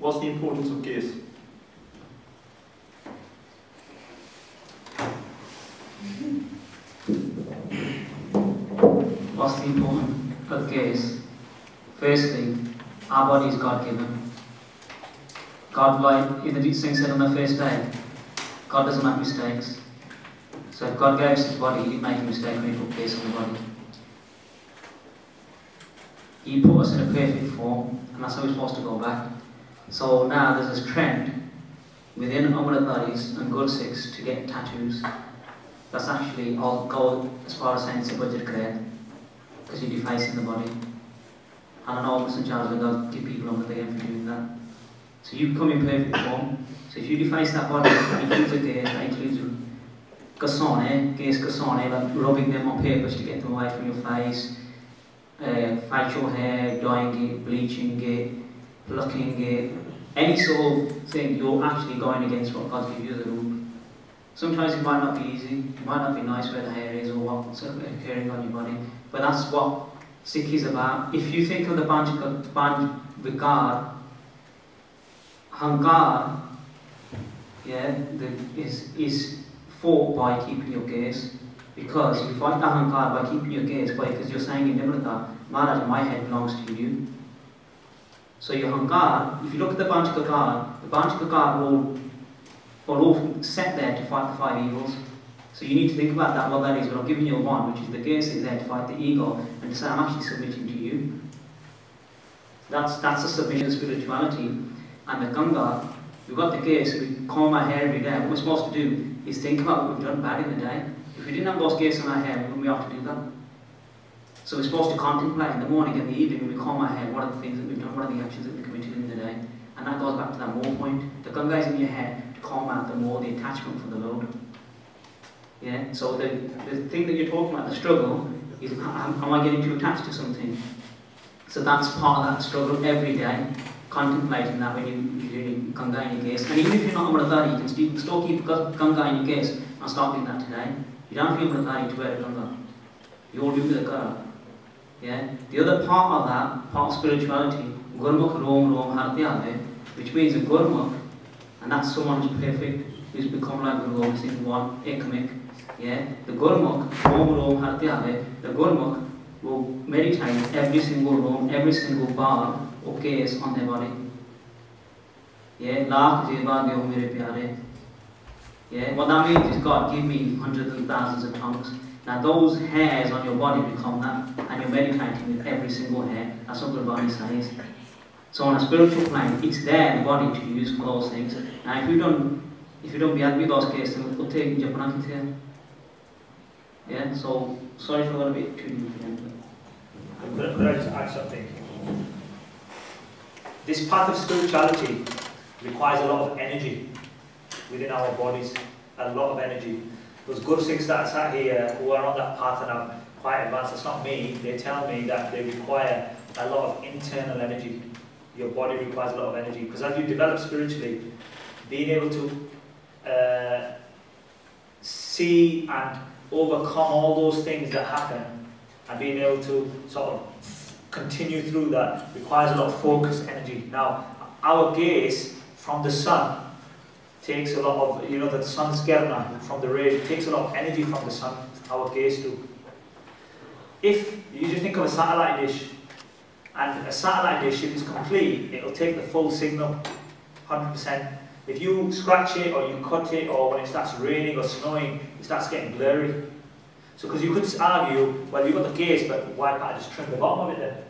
What's the importance of gaze? What's the importance of gaze? Firstly, our body is God-given. God, like the Singh said on the first day, God doesn't make mistakes. So if God gave us his body, he didn't make a mistake when he put gaze on the body. He put us in a perfect form, and that's how we're supposed to go back. So now there's this trend within Amritdharis and good Sikhs to get tattoos. That's actually, I'll go as far as saying it's a budget grade, because you're defacing the body. And I know Muslim Charles will give people on the DM for doing that. So you come in perfect form. So if you deface that body, that includes a gaze, that includes kasane, gaze kasane, like rubbing them on purpose to get them away from your face, facial hair, dyeing it, bleaching it, plucking it, any sort of thing, you're actually going against what God's given you as a rule. Sometimes it might not be easy, it might not be nice where the hair is or what's occurring on your body, but that's what Sikh is about. If you think of the Panch Vikar, Hankar, yeah, is fought by keeping your gaze. Because you fight the Hankar by keeping your gaze, because you're saying in Nimrata, Maharaj, my head belongs to you. So your Hankar, if you look at the Panchakakar are all set there to fight the 5 evils. So you need to think about that, what that is. But I'm giving you one, which is the gaze is there to fight the ego and to say, I'm actually submitting to you. That's a submission to spirituality. And the Ganga, we've got the gaze, so we comb our hair every day. What we're supposed to do is think about what we've done bad in the day. If we didn't have those gaze on our hair, wouldn't we have to do that? So we're supposed to contemplate in the morning and the evening when we comb our hair, what are the things that we've done, what are the actions that we committed in the day. And that goes back to that more point. The Ganga is in your head to calm out the more, the attachment for the Lord. Yeah, so the thing that you're talking about, the struggle, is am I getting too attached to something? So that's part of that struggle every day, contemplating that when you're doing Ganga in your gaze. And even if you're not Amritdhari, you can still keep Ganga in your gaze and start doing that today. You don't have to be Amritdhari to wear a Ganga. You all do with a girl. Yeah? The other part of that, part of spirituality, Gurmukh Rom Rom Hartyave, which means a Gurmukh, and that's someone who's perfect, who's become like Guru Gobind Singh, one, Ekmik. Yeah? The Gurmukh, Rom Rom Hartyave, the Gurmukh will meditate every single Rom, every single bar or gaze on their body. Yeah? Lakh Jeva Deo Mere Pyare. Yeah? What that means is, God, give me hundreds and thousands of tongues. Now those hairs on your body become that, and you're meditating with every single hair. That's what Gurbani says. So on a spiritual plane, it's there, the body to use for those things. Now if you don't be happy with those cases, then we'll take Japanese here. Yeah, so sorry if I got a bit too deep. Could I just add something? This path of spirituality requires a lot of energy within our bodies, a lot of energy. Those good Sikhs that are sat here who are on that path and are quite advanced, it's not me, they tell me that they require a lot of internal energy. Your body requires a lot of energy, because as you develop spiritually, being able to see and overcome all those things that happen and being able to sort of continue through that requires a lot of focused energy. Now, our gaze from the sun takes a lot of, the sun's gerna from the rays, it takes a lot of energy from the sun, our gaze do. If you just think of a satellite dish, and a satellite dish, if it's complete, it'll take the full signal, 100%. If you scratch it or you cut it, or when it starts raining or snowing, it starts getting blurry. So, because you could argue, well, you've got the gaze, but why can't I just trim the bottom of it then?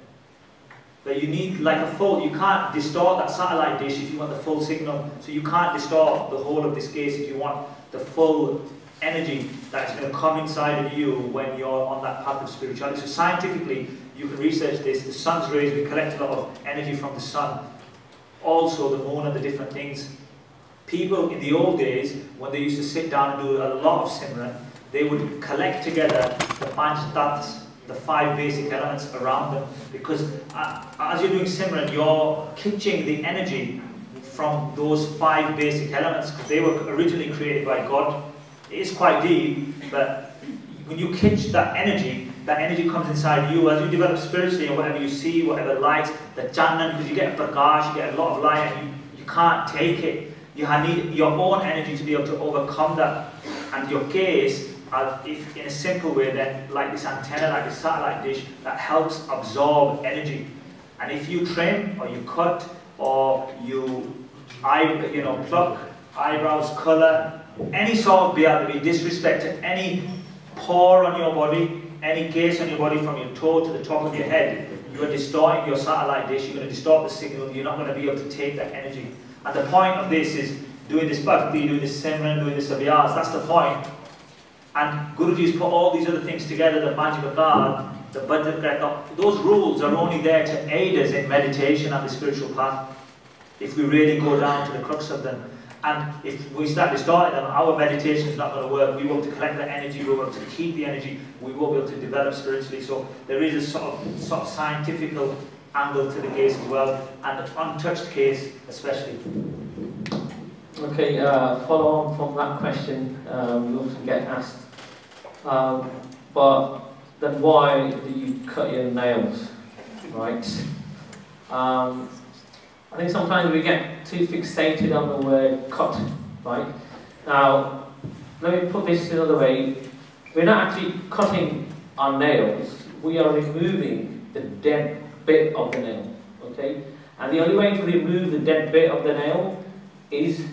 But you need like a full, you can't distort that satellite dish if you want the full signal. So you can't distort the whole of this gaze if you want the full energy that's going to come inside of you when you're on that path of spirituality. So scientifically, you can research this. The sun's rays, we collect a lot of energy from the sun. Also the moon and the different things. People in the old days, when they used to sit down and do a lot of Simran, they would collect together the Panch Tattvas, the 5 basic elements around them. Because as you're doing Simran, you're catching the energy from those 5 basic elements, because they were originally created by God. It is quite deep, but when you catch that energy comes inside you. As you develop spiritually, and whatever you see, whatever light, the Chandan, because you get a prakash, you get a lot of light, and can't take it. You need your own energy to be able to overcome that. And your gaze, if in a simple way, then like this antenna, like a satellite dish, that helps absorb energy. And if you trim or you cut or you pluck eyebrows, colour, any sort of be disrespect to any pore on your body, any gaze on your body from your toe to the top of your head, you are distorting your satellite dish, you're going to distort the signal, you're not going to be able to take that energy. And the point of this is doing this bhakti, doing this simran, doing this abhyas, that's the point. And Guruji's put all these other things together, the magic of God, the Bhadra, those rules are only there to aid us in meditation and the spiritual path, if we really go down to the crux of them. And if we start distorting them, our meditation is not going to work. We won't be able to collect the energy, we won't be able to keep the energy, we won't be able to develop spiritually. So there is a sort of scientific angle to the case as well, and the untouched case especially. Okay, follow on from that question, we often get asked, but then why do you cut your nails, right? I think sometimes we get too fixated on the word cut, right? Now, let me put this another way. We're not actually cutting our nails, we are removing the dead bit of the nail, okay? And the only way to remove the dead bit of the nail is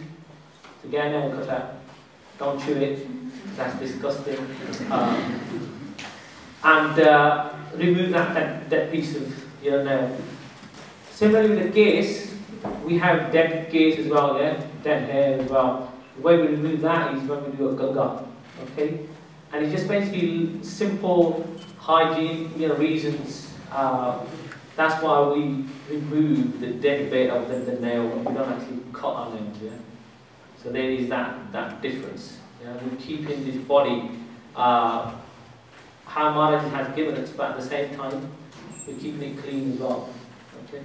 to get a nail cutter. Don't chew it, that's disgusting. And remove that dead piece of your nail. Similarly with the gaze, we have dead gaze as well, yeah? Dead hair as well. The way we remove that is when we do a ganga, okay? And it's just basically simple hygiene, reasons. That's why we remove the dead bit of the nail, and we don't actually cut our nails, yeah? So there is that difference. Yeah? We're keeping this body, how Maharaj has given us, but at the same time, we're keeping it clean as well, okay?